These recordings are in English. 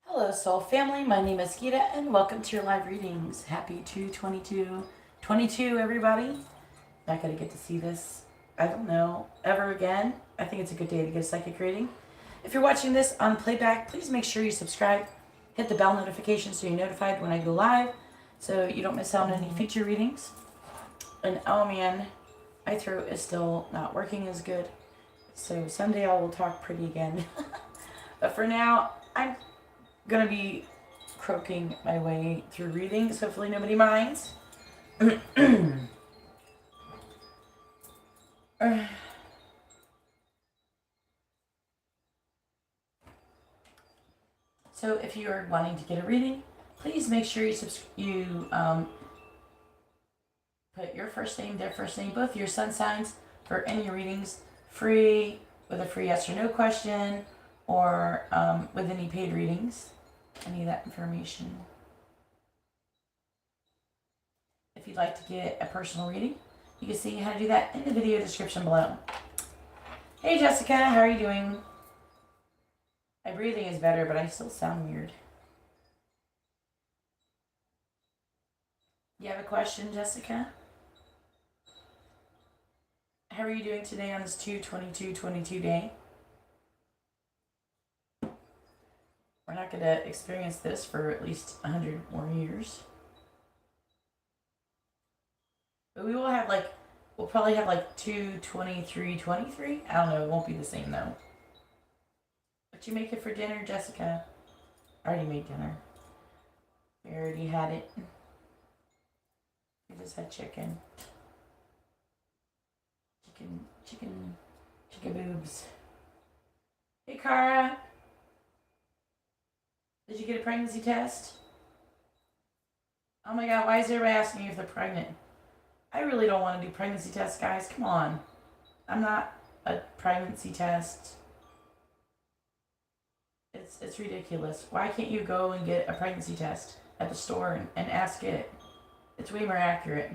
Hello, Soul Family. My name is Geeta, and welcome to your live readings. Happy 2/22/22, everybody. Not gonna get to see this, I don't know, ever again. I think it's a good day to get a psychic reading. If you're watching this on playback, please make sure you subscribe. Hit the bell notification so you're notified when I go live, so you don't miss out on any future readings. And oh man, my throat is still not working as good, so someday I will talk pretty again. But for now, I'm gonna be croaking my way through readings. Hopefully nobody minds. So if you are wanting to get a reading, please make sure you put your first name, their first name, both your sun signs for any readings, free, with a free yes or no question, or with any paid readings. Any of that information. If you'd like to get a personal reading, you can see how to do that in the video description below. Hey Jessica, how are you doing? My breathing is better, but I still sound weird. You have a question, Jessica? How are you doing today on this 2/22/22 day? We're not going to experience this for at least 100 more years. But we will have we'll probably have 2/23/23. I don't know, it won't be the same though. What you making for dinner, Jessica? I already made dinner. We already had it. We just had chicken. Chicken boobs. Hey, Cara. Did you get a pregnancy test? Oh my god, why is everybody asking me if they're pregnant? I really don't want to do pregnancy tests, guys. Come on. I'm not a pregnancy test. It's ridiculous. Why can't you go and get a pregnancy test at the store and ask it? It's way more accurate.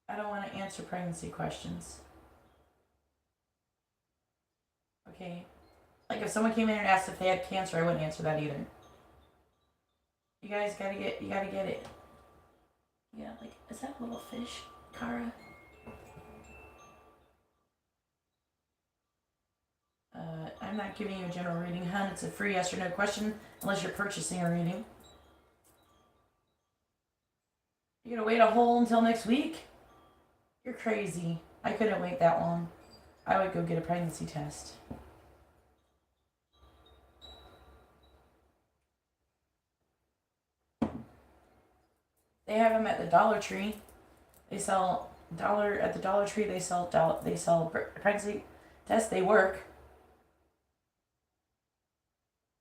I don't want to answer pregnancy questions. Okay? Like if someone came in and asked if they had cancer, I wouldn't answer that either. You guys gotta get it. Yeah, is that a little fish, Cara? I'm not giving you a general reading, hun. It's a free yes or no question, unless you're purchasing a reading. You're gonna wait a whole until next week? You're crazy. I couldn't wait that long. I would go get a pregnancy test. They have them at the Dollar Tree. They sell at the Dollar Tree. They sell pregnancy tests. They work.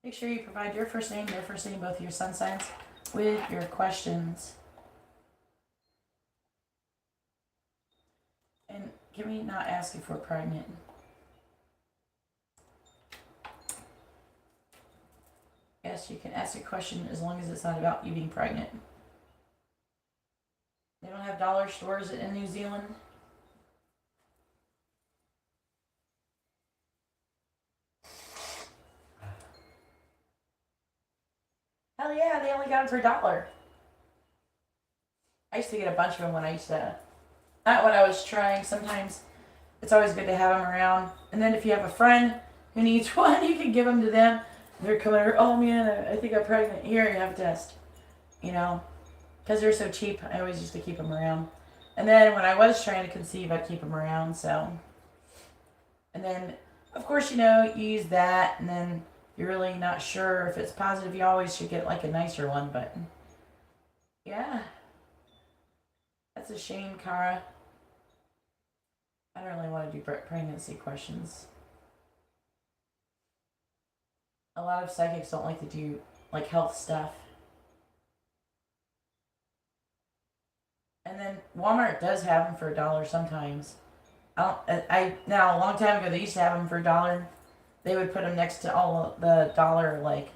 Make sure you provide your first name, their first name, both your sun signs with your questions. And can we not ask if we're pregnant? Yes, you can ask a question as long as it's not about you being pregnant. They don't have dollar stores in New Zealand. Hell yeah, they only got them for $1. I used to get a bunch of them when I used to, not when I was trying. Sometimes it's always good to have them around. And then if you have a friend who needs one, you can give them to them. They're coming over, oh man, I think I'm pregnant. Here, you have a test. You know, because they're so cheap, I always used to keep them around. And then when I was trying to conceive, I'd keep them around, so. And then, of course, you use that, and then you're really not sure if it's positive. You always should get a nicer one, but yeah. That's a shame, Cara. I don't really want to do pregnancy questions. A lot of psychics don't like to do health stuff. And then Walmart does have them for $1 sometimes. Now a long time ago they used to have them for $1. They would put them next to all the $1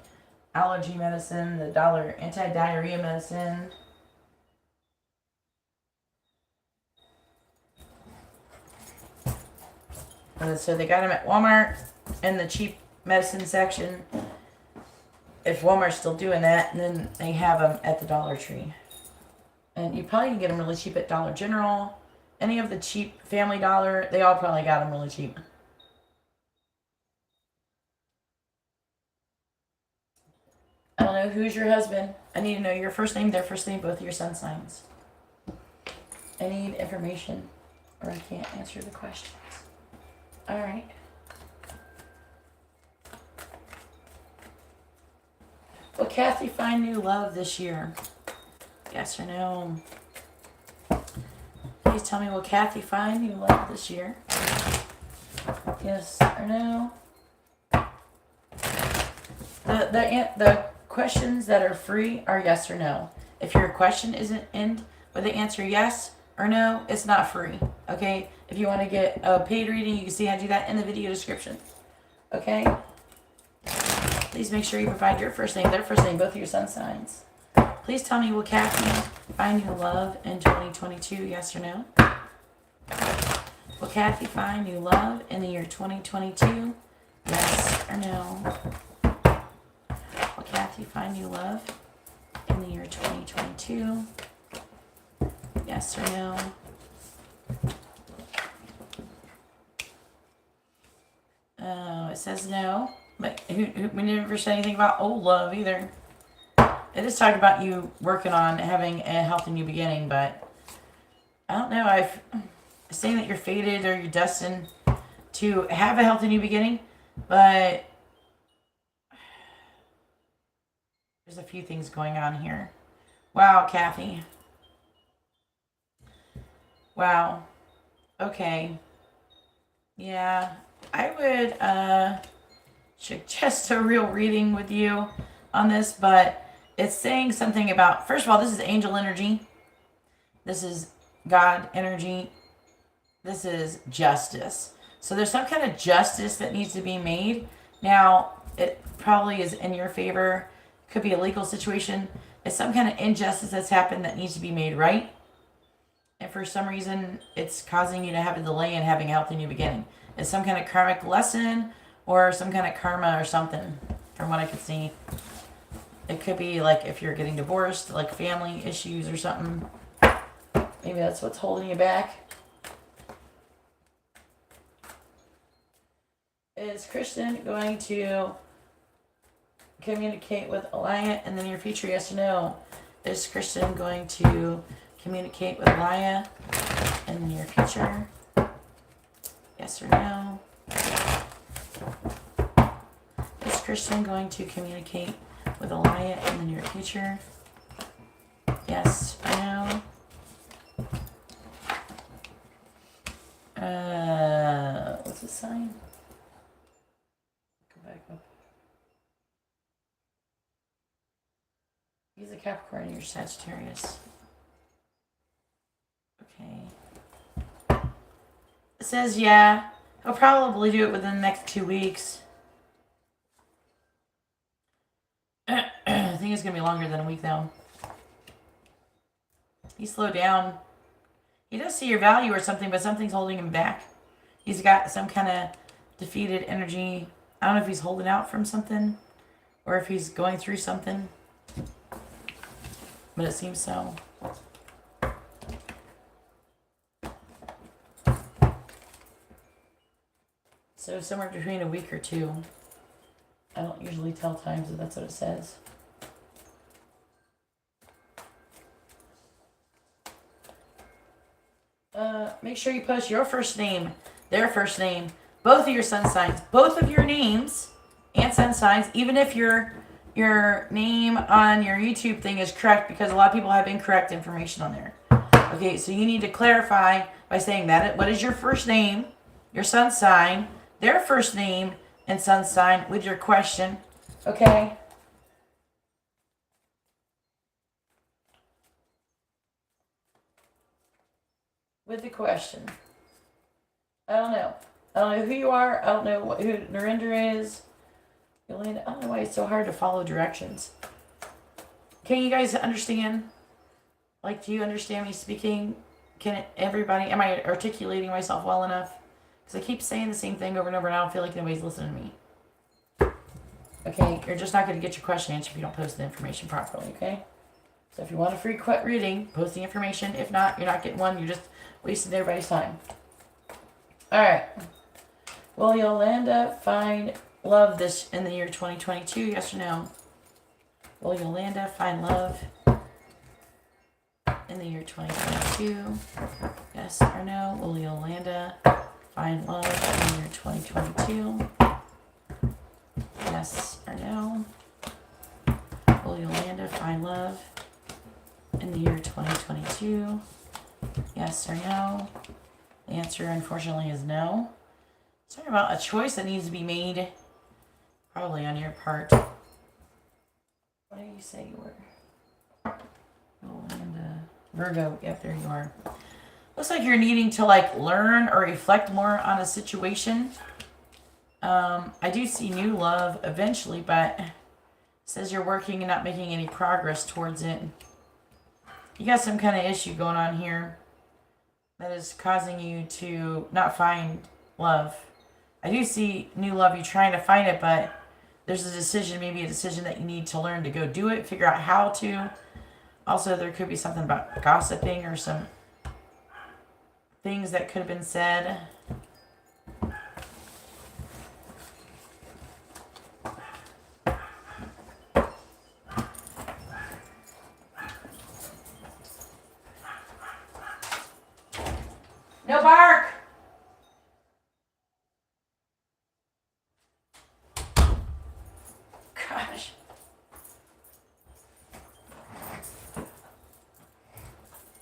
allergy medicine, the $1 anti-diarrhea medicine. And so they got them at Walmart and the cheap medicine section. If Walmart's still doing that, and then they have them at the Dollar Tree. And you probably can get them really cheap at Dollar General. Any of the cheap Family Dollar, they all probably got them really cheap. I don't know, who's your husband? I need to know your first name, their first name, both of your sun signs. I need information, or I can't answer the questions. Alright. Will Kathy find new love this year? Yes or no? Please tell me, will Kathy find new love this year? Yes or no? The questions that are free are yes or no. If your question isn't in with the answer yes or no, it's not free. Okay? If you want to get a paid reading, you can see how to do that in the video description. Okay? Please make sure you provide your first name, their first name, both of your sun signs. Please tell me, will Kathy find new love in 2022, yes or no? Will Kathy find new love in the year 2022, yes or no? Will Kathy find new love in the year 2022, yes or no? Oh, it says no. But we never said anything about old love either. It is talking about you working on having a healthy new beginning, but I don't know. I've saying that you're fated or you're destined to have a healthy new beginning, but there's a few things going on here. Wow, Kathy. Wow. Okay. Yeah, I would suggest a real reading with you on this, but it's saying something about, first of all, this is angel energy. This is God energy. This is justice. So there's some kind of justice that needs to be made. Now, it probably is in your favor. Could be a legal situation. It's some kind of injustice that's happened that needs to be made right. And for some reason, it's causing you to have a delay in having a healthy new beginning. It's some kind of karmic lesson or some kind of karma or something, from what I could see. It could be like if you're getting divorced, like family issues or something. Maybe that's what's holding you back. Is Kristen going to communicate with Alaya in the near future? Yes or no? Is Kristen going to communicate with Alaya in the near future? Yes or no? Is Kristen going to communicate with Alaya in the near future? Yes or no? What's the sign? Go back up. He's a Capricorn, you're Sagittarius. Okay. It says, yeah, he'll probably do it within the next 2 weeks. I think it's going to be longer than a week, though. He slowed down. He does see your value or something, but something's holding him back. He's got some kind of defeated energy. I don't know if he's holding out from something or if he's going through something. But it seems so. So somewhere between a week or 2. I don't usually tell times, but that's what it says. Make sure you post your first name, their first name, both of your sun signs, both of your names and sun signs, even if your name on your YouTube thing is correct, because a lot of people have incorrect information on there. Okay, so you need to clarify by saying that. What is your first name, your sun sign, their first name, and sun sign with your question. Okay? With the question. I don't know. I don't know who you are. I don't know who Narendra is. Yolanda, I don't know why it's so hard to follow directions. Can you guys understand? Like, do you understand me speaking? Can everybody, am I articulating myself well enough? Because I keep saying the same thing over and over and I don't feel like nobody's listening to me. Okay, you're just not going to get your question answered if you don't post the information properly, okay? So if you want a free reading, post the information. If not, you're not getting one. You're just wasting everybody's time. Alright. Will Yolanda find love this in the year 2022? Yes or no? Will Yolanda find love in the year 2022? Yes or no? Will Yolanda find love in the year 2022? Yes or no? Will Yolanda find love in the year 2022? Yes or no? The answer, unfortunately, is no. It's talking about a choice that needs to be made, probably on your part. What did you say you were? Yolanda. Virgo. Yep, there you are. Looks like you're needing to like learn or reflect more on a situation. I do see new love eventually, but it says you're working and not making any progress towards it. You got some kind of issue going on here that is causing you to not find love. I do see new love. You're trying to find it, but there's a decision, maybe a decision that you need to learn to go do it, figure out how to. Also, there could be something about gossiping or some things that could have been said. No bark! Gosh.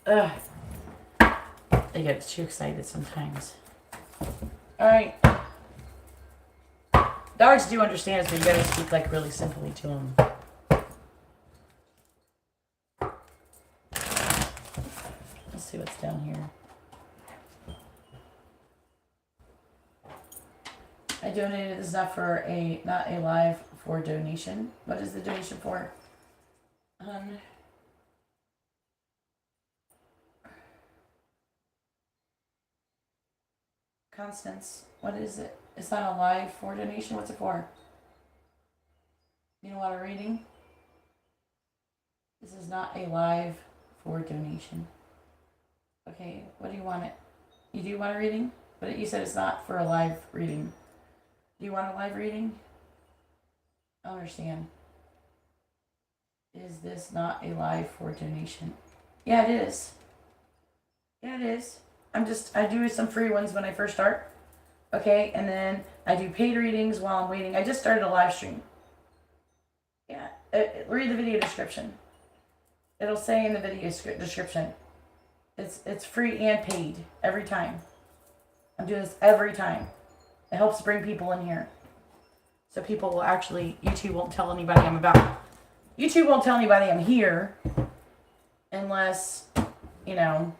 Ugh. They get too excited sometimes. Alright. Dogs do understand us, but you gotta speak like really simply to them. Let's see what's down here. I donated. This is not a live for donation. What is the donation for? Constance, what is it? It's not a live for donation. What's it for? You don't want a reading? This is not a live for donation. Okay, what do you want it? You do want a reading? But you said it's not for a live reading. Do you want a live reading? I don't understand. Is this not a live for donation? Yeah, it is. Yeah, it is. I do some free ones when I first start. Okay, and then I do paid readings while I'm waiting. I just started a live stream. Yeah, read the video description. It'll say in the video description. It's free and paid every time. I'm doing this every time. It helps bring people in here. So people will actually, YouTube won't tell anybody YouTube won't tell anybody I'm here unless, you know,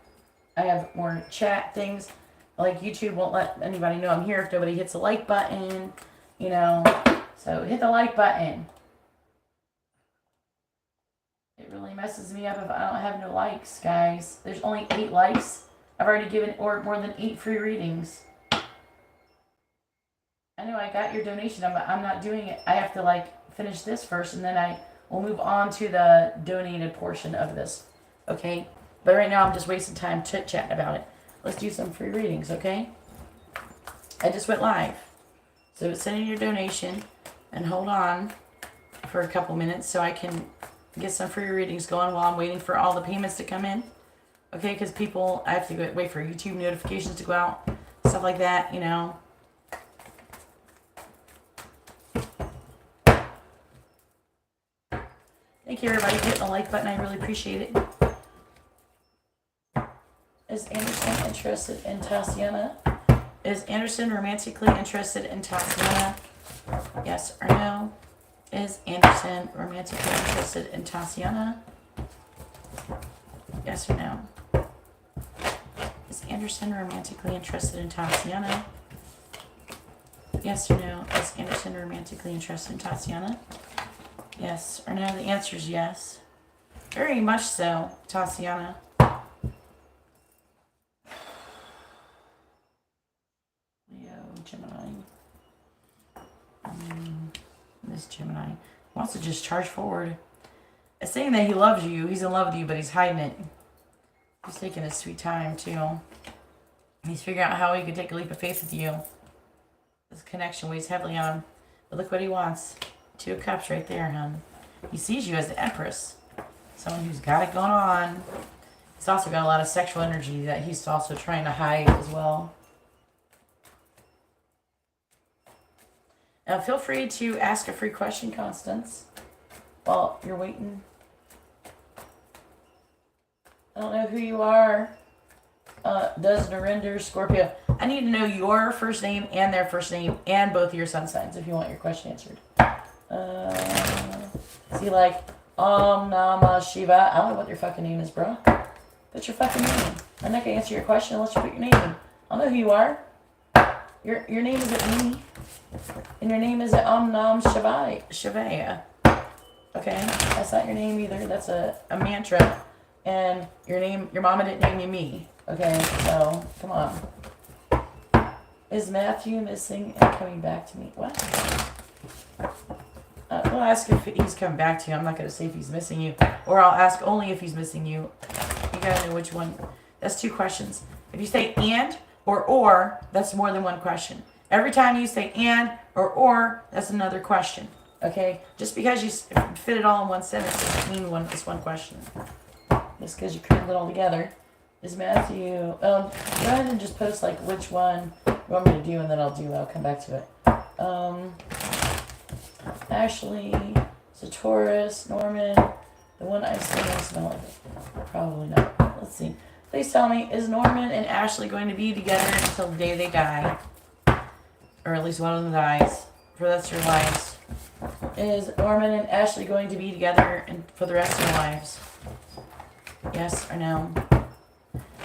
I have more chat things. Like YouTube won't let anybody know I'm here if nobody hits the like button, you know. So hit the like button. It really messes me up if I don't have no likes, guys. There's only 8 likes. I've already given or more than 8 free readings. I know I got your donation. I'm not doing it. I have to like finish this first, and then I will move on to the donated portion of this. Okay? But right now I'm just wasting time chit-chatting about it. Let's do some free readings, okay? I just went live. So send in your donation and hold on for a couple minutes so I can get some free readings going while I'm waiting for all the payments to come in. Okay, because I have to wait for YouTube notifications to go out, stuff like that, you know. Thank you, everybody, for hitting the like button. I really appreciate it. Is Anderson interested in Tatiana? Is Anderson romantically interested in Tatiana? Yes or no? Is Anderson romantically interested in Tatiana? Yes or no? Is Anderson romantically interested in Tatiana? Yes or no? Is Anderson romantically interested in Tatiana? Yes or no? The answer is yes. Very much so, Tatiana. Leo, Gemini. this Gemini wants to just charge forward. It's saying that he loves you. He's in love with you, but he's hiding it. He's taking his sweet time, too. He's figuring out how he could take a leap of faith with you. This connection weighs heavily on him. But look what he wants. 2 of Cups right there, hon. He sees you as the Empress. Someone who's got it going on. He's also got a lot of sexual energy that he's also trying to hide as well. Now, feel free to ask a free question, Constance, while you're waiting. I don't know who you are. Does Narendra Scorpio? I need to know your first name and their first name and both of your sun signs if you want your question answered. See, like, Om Namah Shiva. I don't know what your fucking name is, bro. Put your fucking name. I'm not gonna answer your question unless you put your name in. I don't know who you are. Your name isn't me. And your name isn't Om Nam Shivaya. Okay? That's not your name either. That's a mantra. And your mama didn't name you me. Okay? So, come on. Is Matthew missing and coming back to me? What? We'll ask if he's coming back to you. I'm not going to say if he's missing you. Or I'll ask only if he's missing you. You got to know which one. That's 2 questions. If you say and or, that's more than 1 question. Every time you say and or, that's another question. Okay? Just because you fit it all in one sentence doesn't mean it's one question. Just because you crammed it all together. Is Matthew... go ahead and just post like which one you want me to do, and then I'll come back to it. Ashley, Taurus, Norman, the one I see and smell like it. Probably not. Let's see. Please tell me, is Norman and Ashley going to be together until the day they die? Or at least one of them dies. For the rest of your lives. Is Norman and Ashley going to be together for the rest of their lives? Yes or no?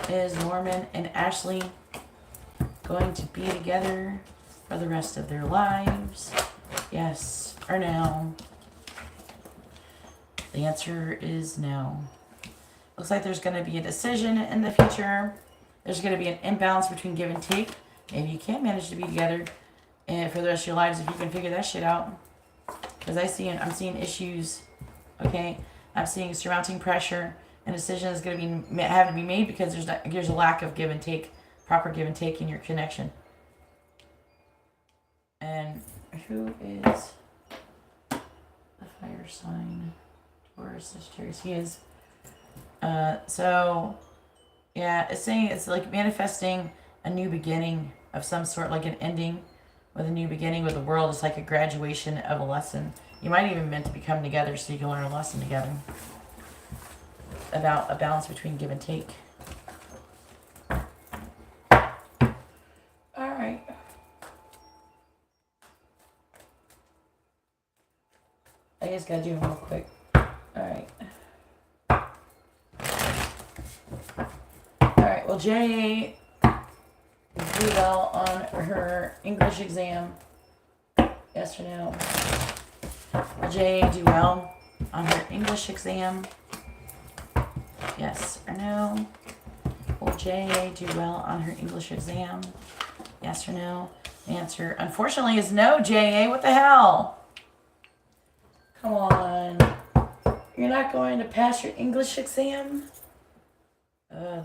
Is Norman and Ashley going to be together for the rest of their lives? Yes or no? The answer is no. Looks like there's going to be a decision in the future. There's going to be an imbalance between give and take. Maybe you can't manage to be together for the rest of your lives if you can figure that shit out. Because I'm seeing issues. Okay? I'm seeing surmounting pressure. And a decision is going to be having to be made because there's a lack of give and take, proper give and take in your connection. And who is the fire sign? Taurus, Sagittarius. He is. So, yeah, it's saying it's like manifesting a new beginning of some sort, like an ending with a new beginning with the world. It's like a graduation of a lesson. You might even meant to become together so you can learn a lesson together. About a balance between give and take. Alright. I just gotta do them real quick. Alright. Alright, well, Jay did well on her English exam. Yes or no? Will Jay do well on her English exam? Yes or no? Will Jay do well on her English exam? Yes or no? The answer, unfortunately, is no, J.A. What the hell? Come on. You're not going to pass your English exam?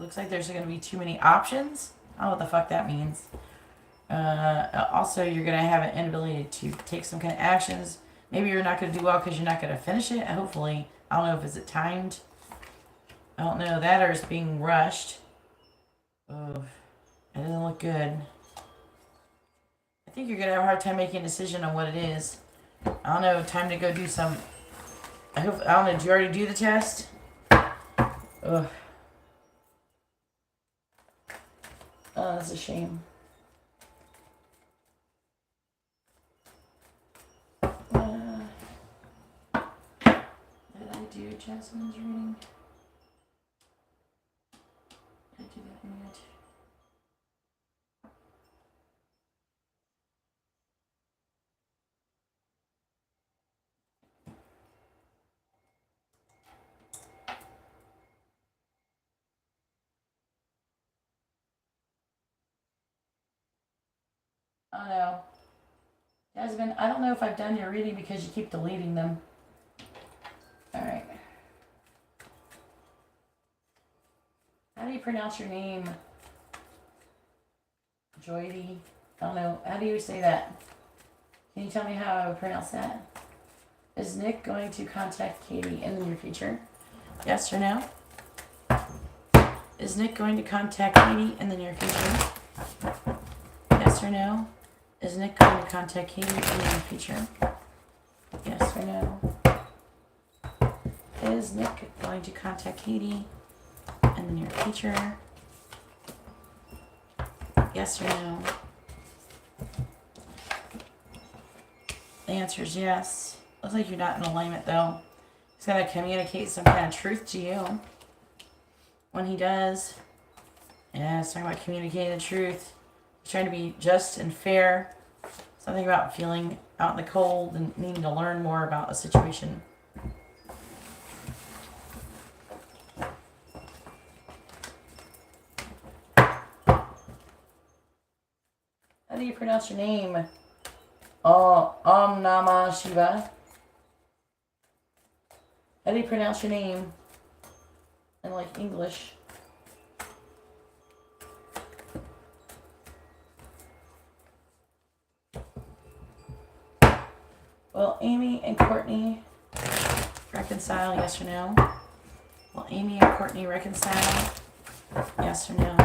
Looks like there's going to be too many options. I don't know what the fuck that means. Also, you're going to have an inability to take some kind of actions. Maybe you're not going to do well because you're not going to finish it. Hopefully. I don't know if it's timed. I don't know that or it's being rushed. Oh, it doesn't look good. I think you're going to have a hard time making a decision on what it is. I don't know, time to go do some... I don't know, did you already do the test? Ugh. Oh, that's a shame. Did I do Jasmine's reading? Did I do that one yet? Oh no. Desmond, I don't know if I've done your reading because you keep deleting them. Alright. How do you pronounce your name? Joydy? I don't know. How do you say that? Can you tell me how I would pronounce that? Is Nick going to contact Katie in the near future? Yes or no? Is Nick going to contact Katie in the near future? Yes or no? Is Nick going to contact Katie in the near future? Yes or no? Is Nick going to contact Katie in the near future? Yes or no? The answer is yes. Looks like you're not in alignment though. He's going to communicate some kind of truth to you. When he does, yeah, it's talking about communicating the truth. He's trying to be just and fair. Something about feeling out in the cold and needing to learn more about a situation. How do you pronounce your name? Oh, Om Namah Shiva. How do you pronounce your name? In like English. Will Amy and Courtney reconcile? Yes or no? Will Amy and Courtney reconcile? Yes or no?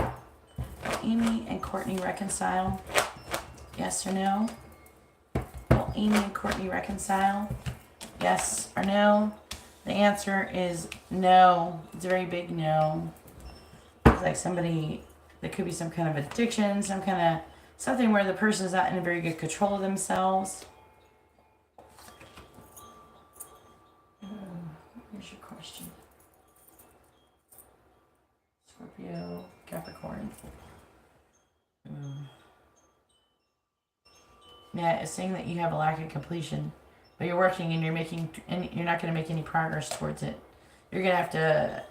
Will Amy and Courtney reconcile? Yes or no? Will Amy and Courtney reconcile? Yes or no? The answer is no. It's a very big no. It's like somebody, there could be some kind of addiction, some kind of, something where the person is not in a very good control of themselves. Here's your question. Scorpio Capricorn. Yeah, it's saying that you have a lack of completion, but you're working and you're not going to make any progress towards it. You're going to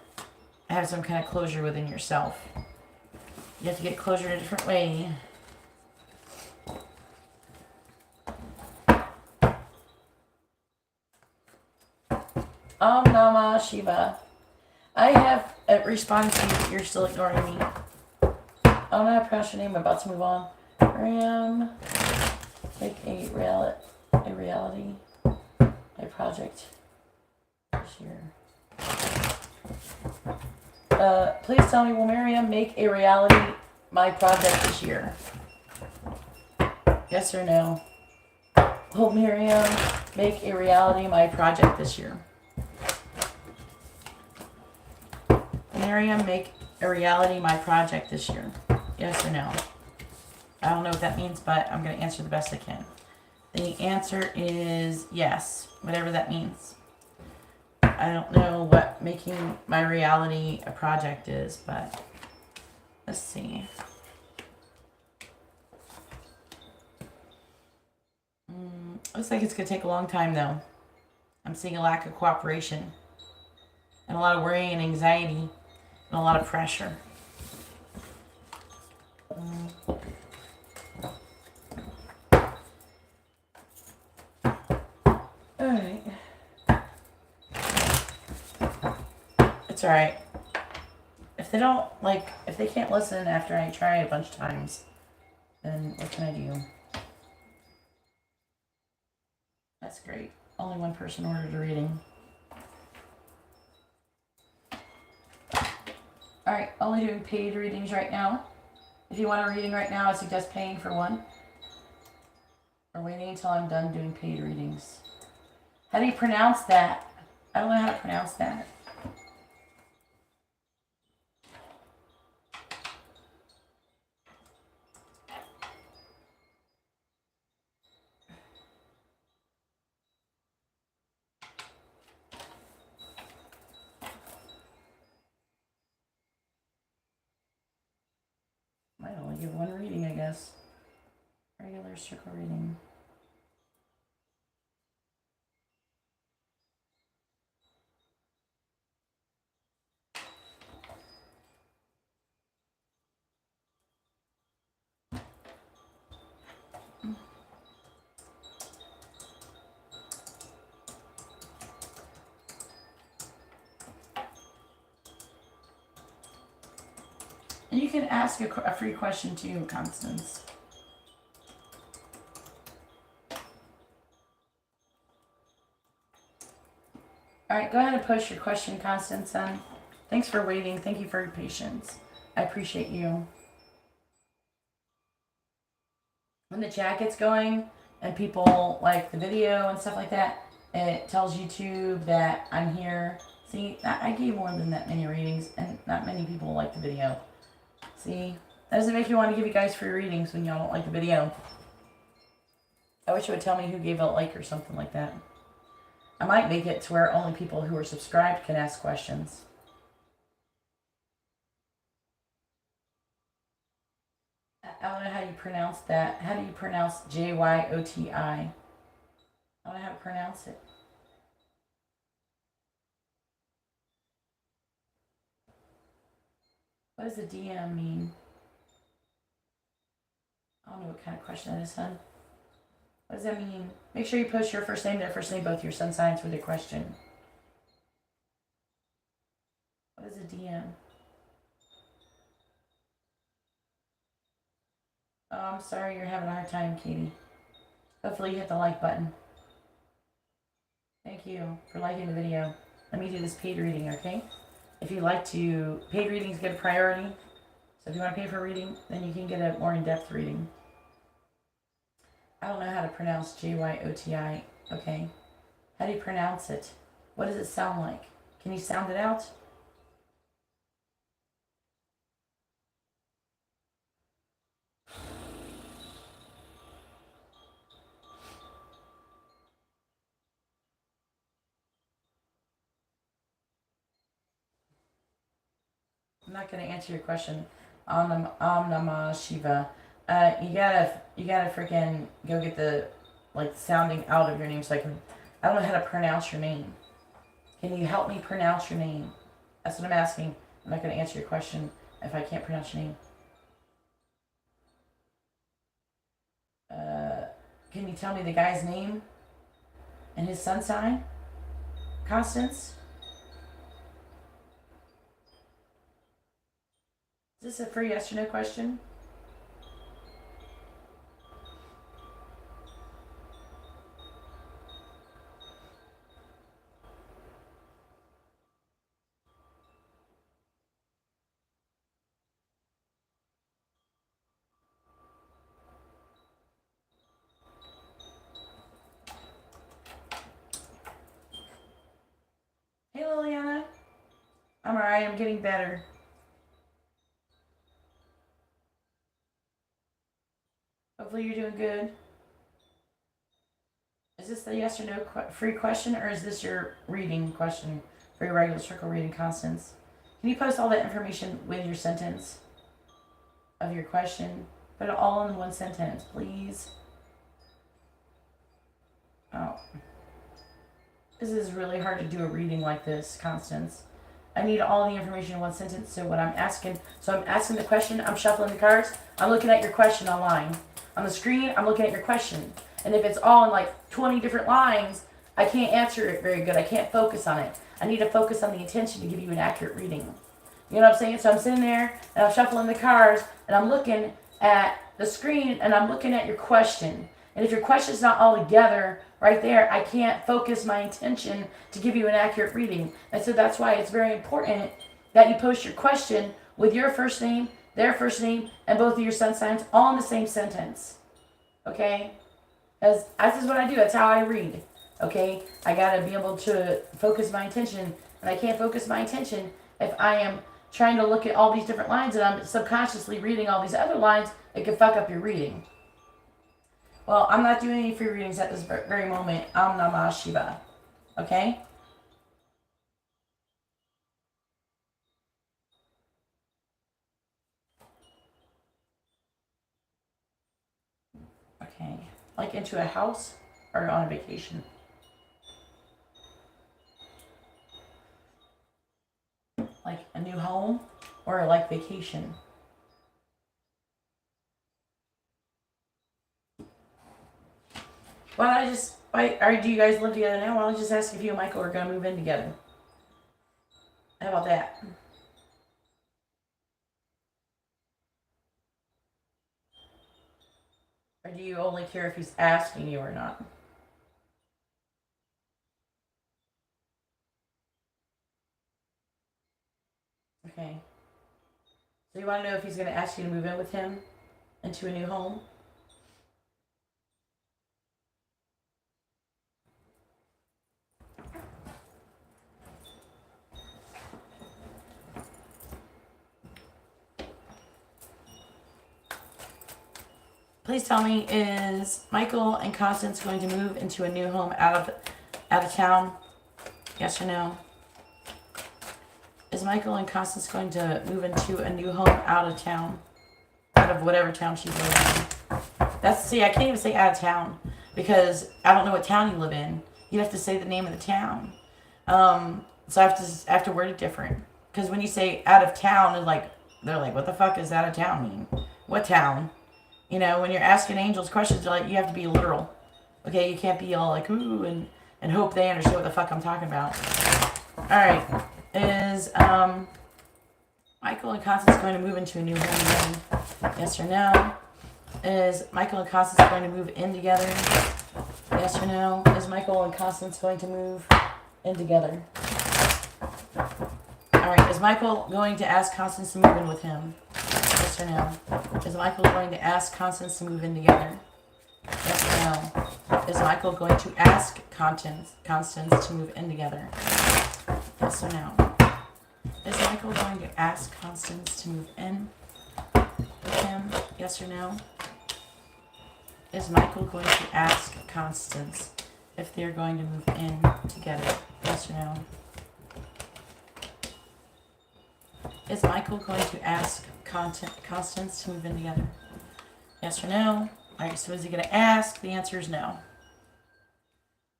have some kind of closure within yourself. You have to get closure in a different way. Om Namah Shiva. I have responded to you, but you're still ignoring me. I don't know how to pronounce your name. I'm about to move on. Ram. Make a reality. A project this year. Please tell me, will Miriam make a reality my project this year? Yes or no? Will Miriam make a reality my project this year? Will Miriam make a reality my project this year? Yes or no? I don't know what that means, but I'm going to answer the best I can. The answer is yes, whatever that means. I don't know what making my reality a project is, but let's see. Looks like it's going to take a long time, though. I'm seeing a lack of cooperation and a lot of worry and anxiety and a lot of pressure. Alright. It's alright. If they don't, if they can't listen after I try a bunch of times, then what can I do? That's great. Only one person ordered a reading. Alright, only doing paid readings right now. If you want a reading right now, I suggest paying for one. Or waiting until I'm done doing paid readings. How do you pronounce that? I don't know how to pronounce that. Might only give one reading, I guess. Regular circle reading. And you can ask a free question too, Constance. All right, go ahead and post your question, Constance. Thanks for waiting. Thank you for your patience. I appreciate you. When the chat gets going and people like the video and stuff like that, it tells YouTube that I'm here. See, I gave more than that many readings, and not many people like the video. See, that doesn't make me want to give you guys free readings when y'all don't like the video. I wish you would tell me who gave a like or something like that. I might make it to where only people who are subscribed can ask questions. I don't know how you pronounce that. How do you pronounce Jyoti? I don't know how to pronounce it. What does the DM mean? I don't know what kind of question that is, son. What does that mean? Make sure you post your first name, their first name, both your sun signs with your question. What is a DM? Oh, I'm sorry you're having a hard time, Katie. Hopefully you hit the like button. Thank you for liking the video. Let me do this paid reading, okay? If you like to, paid readings get a priority. So if you want to pay for a reading, then you can get a more in-depth reading. I don't know how to pronounce Jyoti, okay? How do you pronounce it? What does it sound like? Can you sound it out? I'm not going to answer your question. Om Namah Shiva. You gotta freaking go get the, like, sounding out of your name so I don't know how to pronounce your name. Can you help me pronounce your name? That's what I'm asking. I'm not going to answer your question if I can't pronounce your name. Can you tell me the guy's name and his sun sign? Constance? Is this a free yes or no question? Hey, Liliana. I'm alright. I'm getting better. Hopefully you're doing good. Is this the yes or no free question, or is this your reading question for your regular circle reading, Constance? Can you post all that information with your sentence of your question? Put it all in one sentence, please. Oh. This is really hard to do a reading like this, Constance. I need all the information in one sentence. So I'm asking the question, I'm shuffling the cards, I'm looking at your question online. On the screen, I'm looking at your question. And if it's all in like 20 different lines, I can't answer it very good. I can't focus on it. I need to focus on the intention to give you an accurate reading. You know what I'm saying? So I'm sitting there and I'm shuffling the cards and I'm looking at the screen and I'm looking at your question. And if your question's not all together right there, I can't focus my intention to give you an accurate reading. And so that's why it's very important that you post your question with your first name, their first name, and both of your sun signs all in the same sentence. Okay? Because this is what I do. That's how I read. Okay? I got to be able to focus my intention. And I can't focus my intention if I am trying to look at all these different lines and I'm subconsciously reading all these other lines. It can fuck up your reading. Well, I'm not doing any free readings at this very moment. Om Namah Shiva. Okay? Okay. Like into a house or on a vacation? Like a new home or like vacation? Why don't I do you guys live together now? Why don't I just ask if you and Michael are going to move in together? How about that? Or do you only care if he's asking you or not? Okay. So you want to know if he's going to ask you to move in with him into a new home? Please tell me, is Michael and Constance going to move into a new home out of town? Yes or no? Is Michael and Constance going to move into a new home out of town? Out of whatever town she's living in. See, I can't even say out of town because I don't know what town you live in. You have to say the name of the town. So I have to word it different. Because when you say out of town, they're like, what the fuck does out of town mean? What town? You know, when you're asking angels questions, you have to be literal. Okay, you can't be all like, ooh, and hope they understand what the fuck I'm talking about. Alright. Is Michael and Constance going to move into a new home again? Yes or no? Is Michael and Constance going to move in together? Yes or no? Is Michael and Constance going to move in together? Alright, is Michael going to ask Constance to move in with him? Yes or no? Is Michael going to ask Constance to move in together? Yes or no? Is Michael going to ask Constance to move in together? Yes or no? Is Michael going to ask Constance to move in with him? Yes or no? Is Michael going to ask Constance if they're going to move in together? Yes or no? Is Michael going to ask Constance to move in together? Yes or no? Alright, so is he going to ask? The answer is no.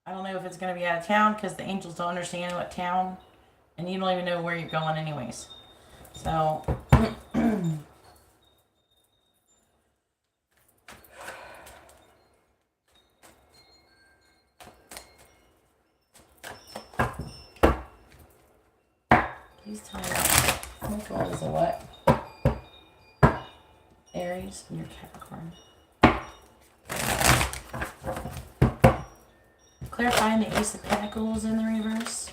I don't know if it's going to be out of town because the angels don't understand what town, and you don't even know where you're going anyways. So, please tell me what Michael is a what? Aries and you're Capricorn. Clarifying the Ace of Pentacles in the reverse.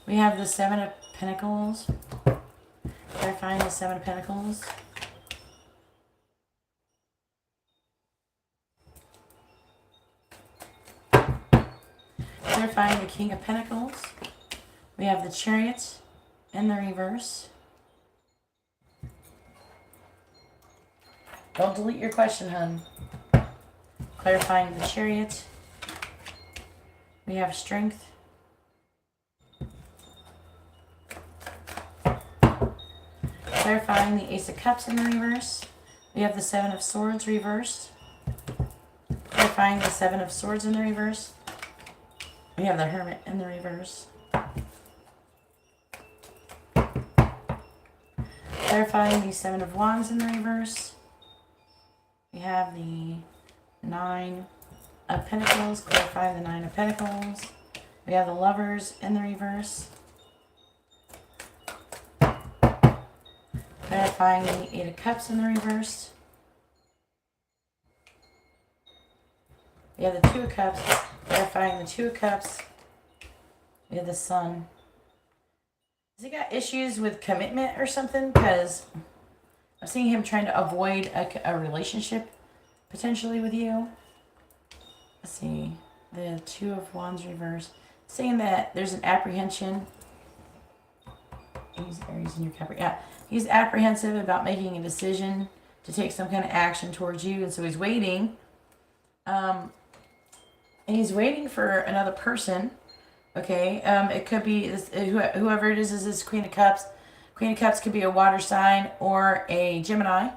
We have the Seven of Pentacles. Clarifying the Seven of Pentacles. Clarifying the King of Pentacles. We have the Chariot in the reverse. Don't delete your question, hun. Clarifying the Chariot. We have Strength. Clarifying the Ace of Cups in the reverse. We have the Seven of Swords reversed. Clarifying the Seven of Swords in the reverse. We have the Hermit in the reverse. Clarifying the Seven of Wands in the reverse. We have the Nine of Pentacles. Clarifying the Nine of Pentacles. We have the Lovers in the reverse. Clarifying the Eight of Cups in the reverse. We have the Two of Cups. Clarifying the Two of Cups. We have the Sun. Has he got issues with commitment or something? Because I'm seeing him trying to avoid a relationship potentially with you. Let's see. The Two of Wands reverse. Saying that there's an apprehension. He's Aries and you're Capricorn. Yeah. He's apprehensive about making a decision to take some kind of action towards you. And so he's waiting. And he's waiting for another person. Okay. It could be this, whoever it is this Queen of Cups. Queen of Cups could be a water sign or a Gemini.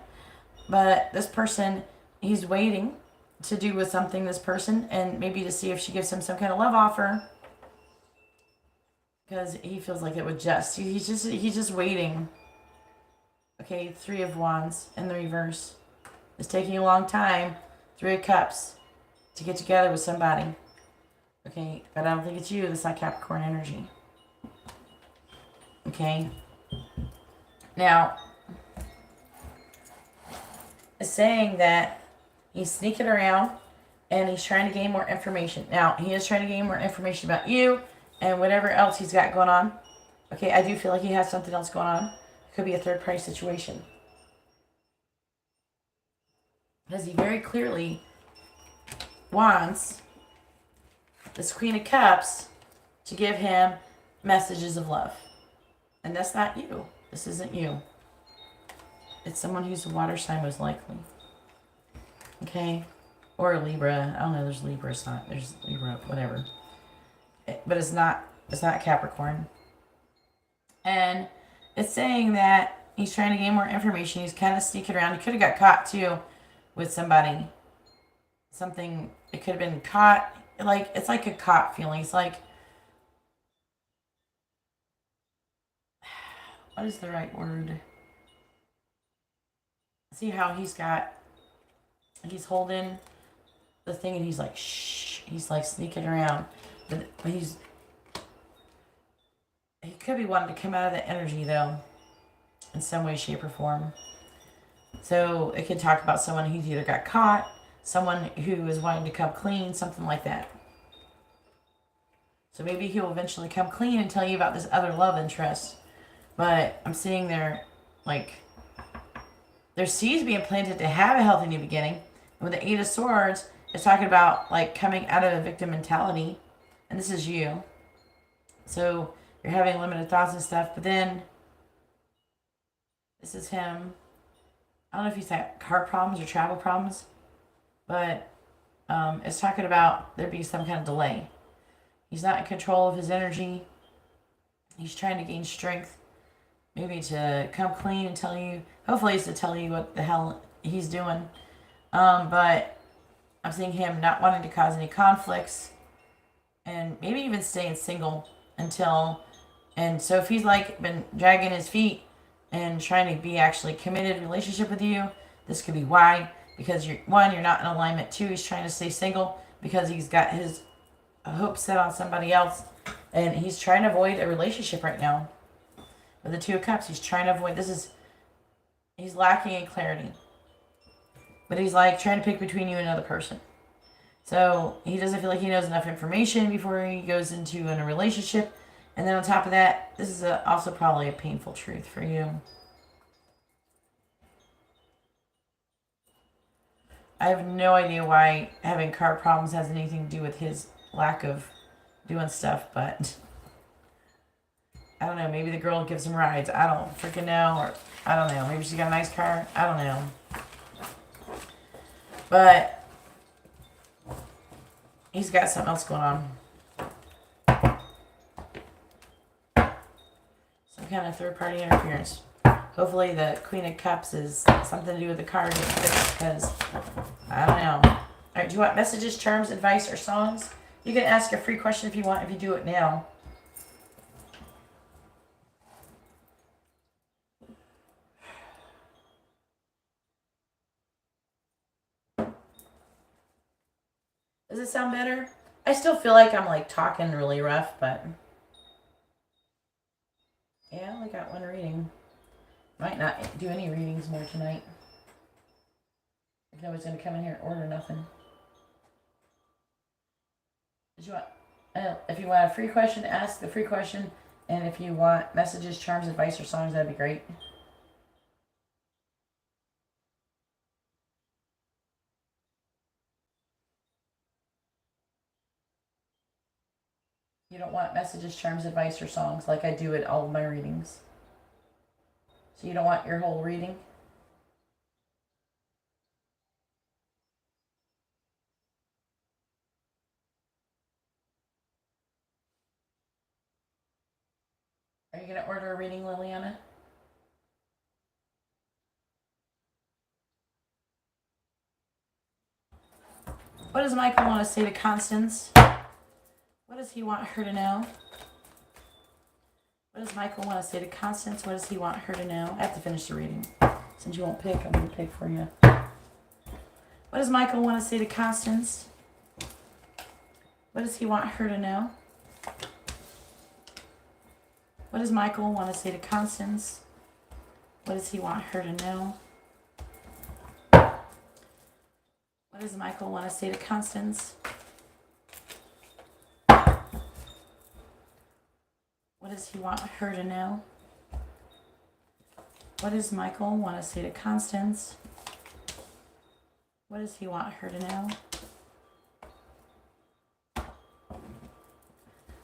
But this person, he's waiting to do with something, this person. And maybe to see if she gives him some kind of love offer. Because he feels like it would he's just waiting. Okay, Three of Wands in the reverse. It's taking a long time. Three of Cups to get together with somebody. Okay, but I don't think it's you. That's not Capricorn energy. Okay. Now, it's saying that He's sneaking around and he's trying to gain more information. Now, he is trying to gain more information about you and whatever else he's got going on. Okay, I do feel like he has something else going on. It could be a third-party situation. Because he very clearly wants this Queen of Cups to give him messages of love. And that's not you. This isn't you. It's someone who's a water sign, most likely. Okay? Or a Libra. I don't know, there's Libra, it's not. There's Libra, whatever. But it's not Capricorn. And it's saying that he's trying to gain more information. He's kind of sneaking around. He could have got caught, too, with somebody. Something, it could have been caught. Like, it's like a caught feeling. It's like, what is the right word? See how he's he's holding the thing and he's like, shh. He's like sneaking around. But he could be wanting to come out of the energy, though, in some way, shape, or form. So it could talk about someone who's either got caught, someone who is wanting to come clean, something like that. So maybe he'll eventually come clean and tell you about this other love interest. But I'm seeing there's seeds being planted to have a healthy new beginning. And with the Eight of Swords, it's talking about like coming out of a victim mentality. And this is you. So you're having limited thoughts and stuff. But then this is him. I don't know if he's had car problems or travel problems. But it's talking about there being some kind of delay. He's not in control of his energy. He's trying to gain strength. Maybe to come clean and tell you. Hopefully it's to tell you what the hell he's doing. But I'm seeing him not wanting to cause any conflicts. And maybe even staying single until. And so if he's like been dragging his feet and trying to be actually committed relationship with you, this could be why. Because you're not in alignment. 2, he's trying to stay single because he's got his hopes set on somebody else. And he's trying to avoid a relationship right now. With the 2 of Cups, he's trying to avoid. He's lacking in clarity. But he's like trying to pick between you and another person. So he doesn't feel like he knows enough information before he goes into a relationship. And then on top of that, this is also probably a painful truth for you. I have no idea why having car problems has anything to do with his lack of doing stuff, but I don't know. Maybe the girl gives him rides. I don't freaking know. Or I don't know. Maybe she's got a nice car. I don't know. But he's got something else going on. Some kind of third-party interference. Hopefully the Queen of Cups is something to do with the car getting fixed, because I don't know. All right, do you want messages, charms, advice, or songs? You can ask a free question if you want, if you do it now. Does it sound better? I still feel like I'm like talking really rough, but yeah, I only got one reading. Might not do any readings more tonight. If nobody's going to come in here and order nothing. If you want a free question, ask the free question. And if you want messages, charms, advice, or songs, that'd be great. You don't want messages, charms, advice, or songs like I do at all of my readings. So you don't want your whole reading? Are you going to order a reading, Liliana? What does Michael want to say to Constance? What does he want her to know? What does Michael want to say to Constance? What does he want her to know? I have to finish the reading. Since you won't pick, I'm going to pick for you. What does Michael want to say to Constance? What does he want her to know? What does Michael want to say to Constance? What does he want her to know? What does Michael want to say to Constance? What does he want her to know? What does Michael want to say to Constance? What does he want her to know?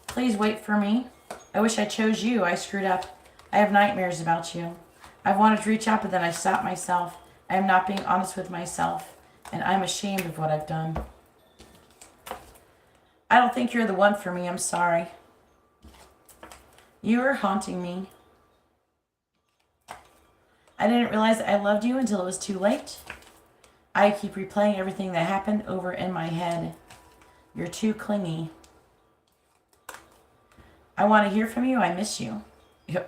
Please wait for me. I wish I chose you. I screwed up. I have nightmares about you. I wanted to reach out, but then I stopped myself. I am not being honest with myself, and I'm ashamed of what I've done. I don't think you're the one for me. I'm sorry. You are haunting me. I didn't realize I loved you until it was too late. I keep replaying everything that happened over in my head. You're too clingy. I want to hear from you. I miss you.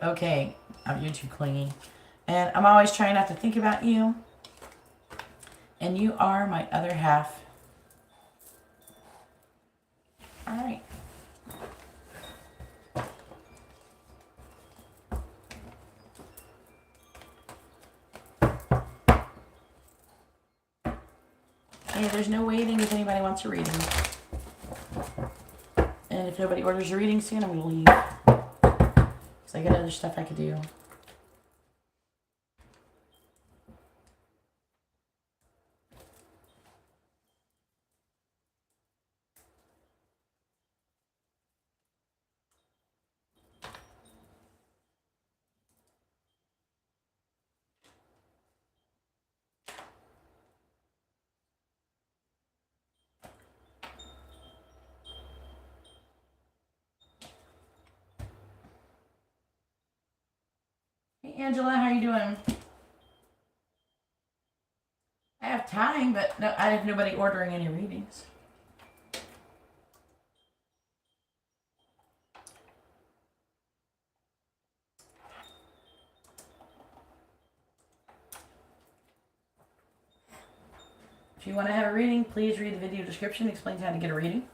Okay, you're too clingy. And I'm always trying not to think about you. And you are my other half. All right. Hey, there's no waiting if anybody wants a reading. And if nobody orders a reading soon, I'm going to leave. Because I got other stuff I could do. Hey, Angela, how you doing? I have time, but no, I have nobody ordering any readings. If you want to have a reading, please read the video description. It explains how to get a reading.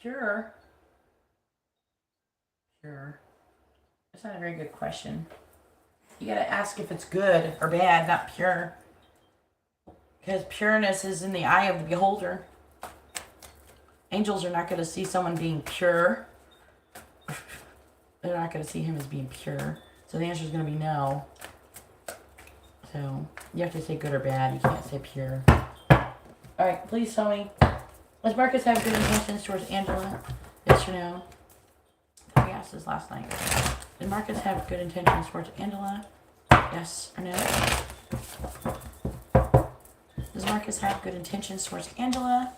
Pure. Pure. That's not a very good question. You gotta ask if it's good or bad, not pure. Because pureness is in the eye of the beholder. Angels are not going to see someone being pure. They're not going to see him as being pure. So the answer is going to be no. So you have to say good or bad. You can't say pure. Alright, please tell me. Does Marcus have good intentions towards Angela? Yes or no? We asked this last night. Did Marcus have good intentions towards Angela? Yes or no? Does Marcus have good intentions towards Angela?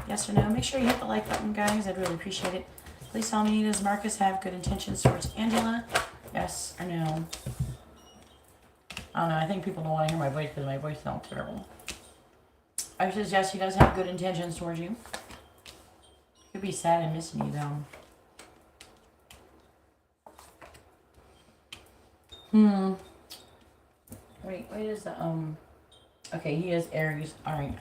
Yes or no? Make sure you hit the like button, guys. I'd really appreciate it. Please tell me, does Marcus have good intentions towards Angela? Yes or no? I don't know. I think people don't want to hear my voice because my voice sounds terrible. I says yes, he does have good intentions towards you. Could be sad and missing you, though. Wait is the, okay, he is Aries. Alright.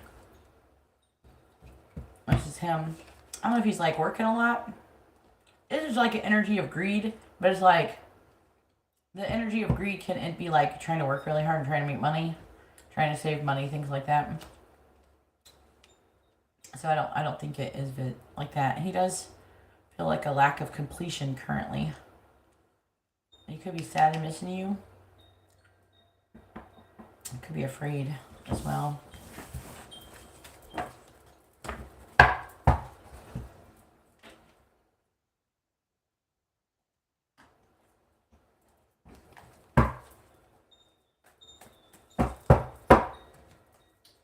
This is him. I don't know if he's, like, working a lot. This is, like, an energy of greed. But it's, like, the energy of greed can be, like, trying to work really hard and trying to make money. Trying to save money, things like that. So I don't think it is like that. He does feel like a lack of completion currently. He could be sad and missing you. He could be afraid as well. I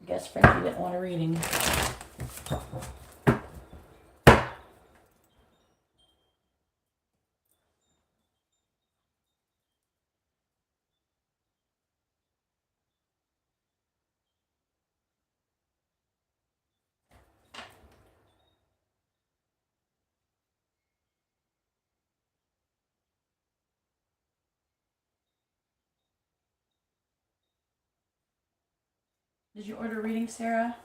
guess Frankie didn't want a reading. Did you order a reading, Sarah?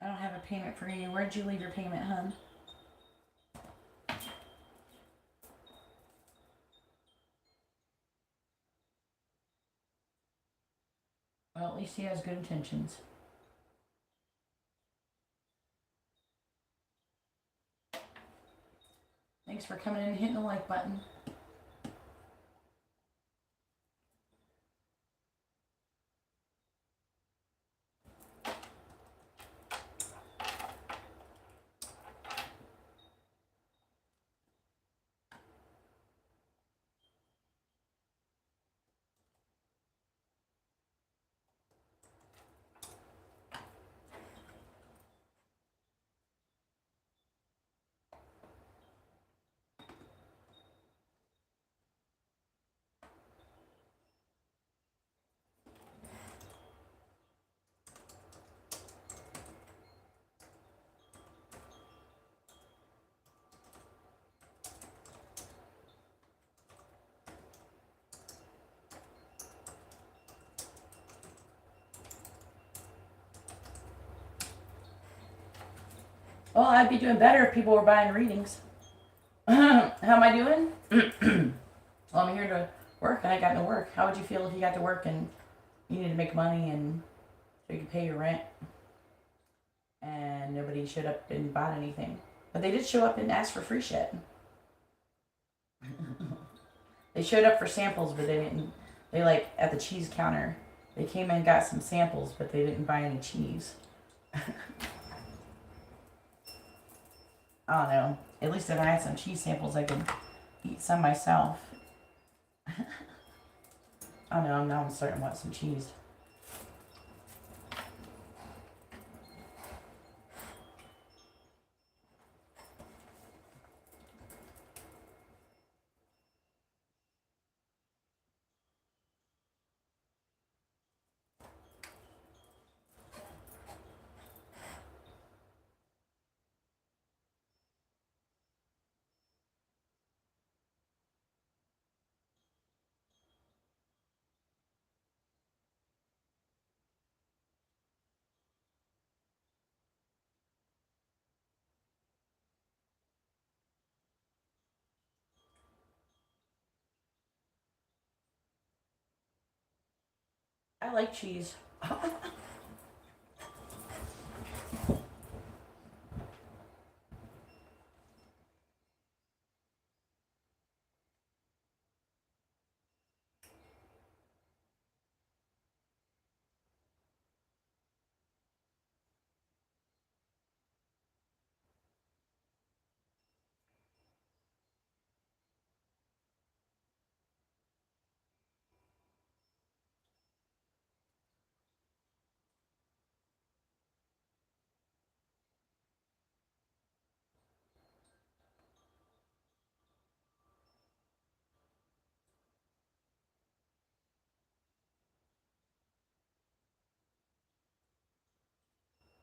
I don't have a payment for you. Where'd you leave your payment, hun? Well, at least he has good intentions. Thanks for coming in and hitting the like button. Well, I'd be doing better if people were buying readings. How am I doing? Well, I'm here to work and I got no work. How would you feel if you got to work and you needed to make money and so you could pay your rent and nobody showed up and bought anything? But they did show up and ask for free shit. They showed up for samples, but they didn't. They like at the cheese counter. They came and got some samples, but they didn't buy any cheese. I don't know. At least if I had some cheese samples, I could eat some myself. I don't know. Now I'm starting to want some cheese. I like cheese.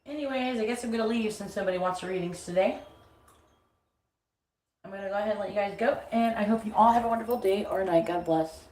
Anyways, I guess I'm going to leave since nobody wants readings today. I'm going to go ahead and let you guys go, and I hope you all have a wonderful day or night. God bless.